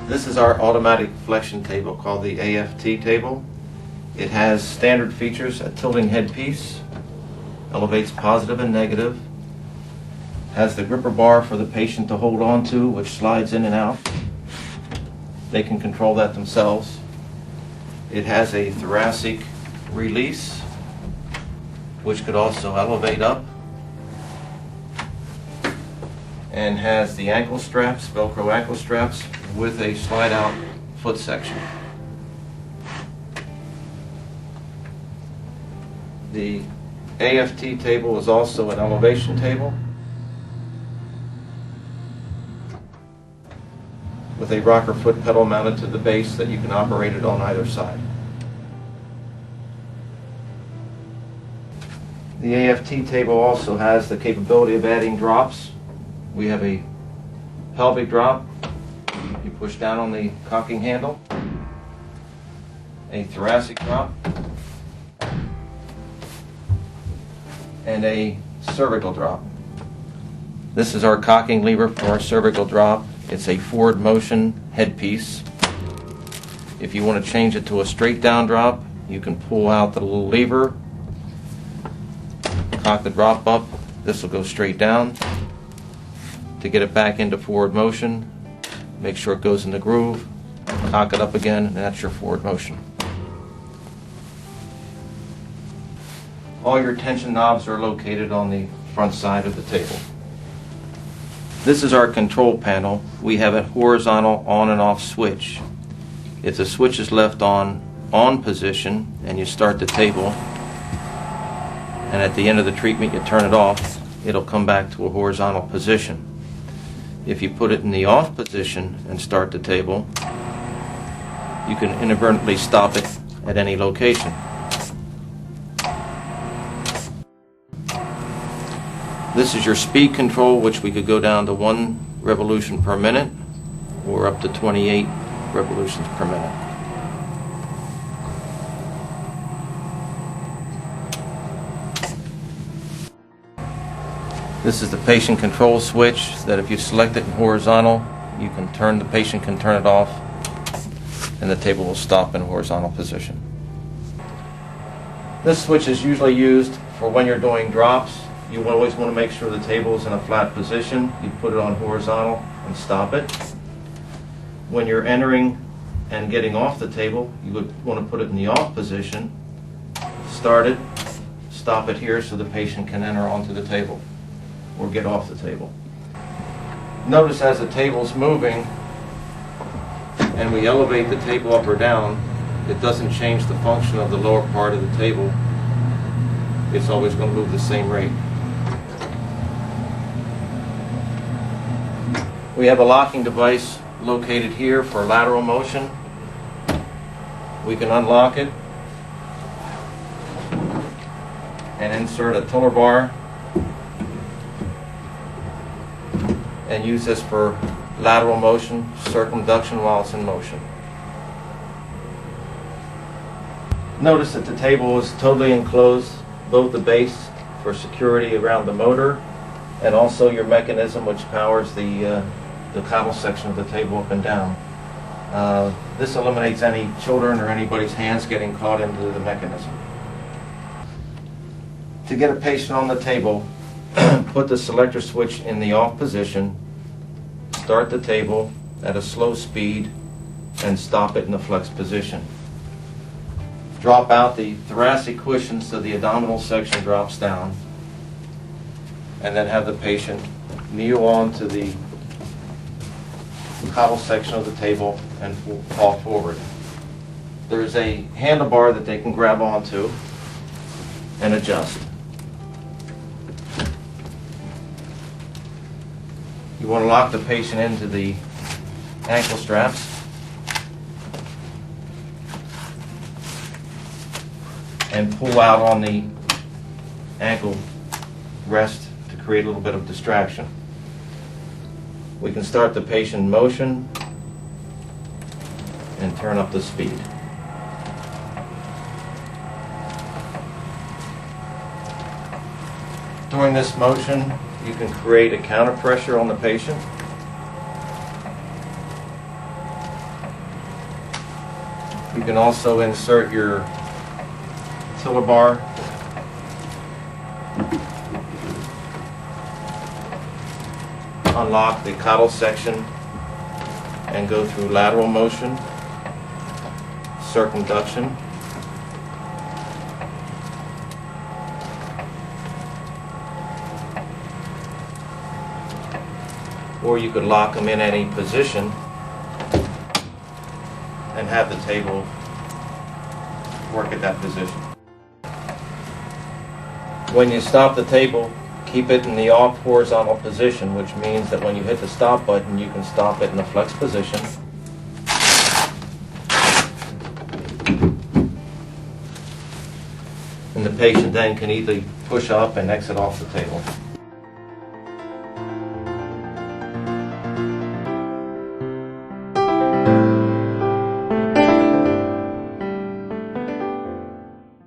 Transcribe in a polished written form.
This is our automatic flexion table called the AFT table. It has standard features: a tilting headpiece, elevates positive and negative, has the gripper bar for the patient to hold on to, which slides in and out. They can control that themselves. It has a thoracic release, which could also elevate up, and has the ankle straps, Velcro ankle straps, with a slide out foot section. The AFT table is also an elevation table with a rocker foot pedal mounted to the base that you can operate it on either side. The AFT table also has the capability of adding drops. We have a pelvic drop. You push down on the cocking handle. A thoracic drop. And a cervical drop. This is our cocking lever for our cervical drop. It's a forward motion headpiece. If you want to change it to a straight down drop, you can pull out the little lever, cock the drop up. This will go straight down. To get it back into forward motion, make sure it goes in the groove, cock it up again, and that's your forward motion. All your tension knobs are located on the front side of the table. This is our control panel. We have a horizontal on and off switch. If the switch is left on position and you start the table, and at the end of the treatment you turn it off, it'll come back to a horizontal position. If you put it in the off position and start the table, you can inadvertently stop it at any location. This is your speed control, which we could go down to 1 revolution per minute or up to 28 revolutions per minute. This is the patient control switch that if you select it in horizontal, the patient can turn it off and the table will stop in horizontal position. This switch is usually used for when you're doing drops. You always want to make sure the table is in a flat position. You put it on horizontal and stop it. When you're entering and getting off the table, you would want to put it in the off position, start it, stop it here so the patient can enter onto the table or get off the table. Notice as the table's moving and we elevate the table up or down, it doesn't change the function of the lower part of the table. It's always going to move the same rate. We have a locking device located here for lateral motion. We can unlock it and insert a tiller bar and use this for lateral motion, circumduction while it's in motion. Notice that the table is totally enclosed, both the base for security around the motor and also your mechanism which powers the cobble section of the table up and down. This eliminates any children or anybody's hands getting caught into the mechanism. To get a patient on the table, put the selector switch in the off position, start the table at a slow speed, and stop it in the flex position. Drop out the thoracic cushion so the abdominal section drops down, and then have the patient kneel onto the cobble section of the table and fall forward. There's a handlebar that they can grab onto and adjust. You want to lock the patient into the ankle straps. And pull out on the ankle rest to create a little bit of distraction. We can start the patient in motion and turn up the speed. During this motion, you can create a counter pressure on the patient. You can also insert your tiller bar. Unlock the coddle section and go through lateral motion, circumduction, or you could lock them in any position and have the table work at that position. When you stop the table, keep it in the off horizontal position, which means that when you hit the stop button, you can stop it in the flex position. And the patient then can either push up and exit off the table.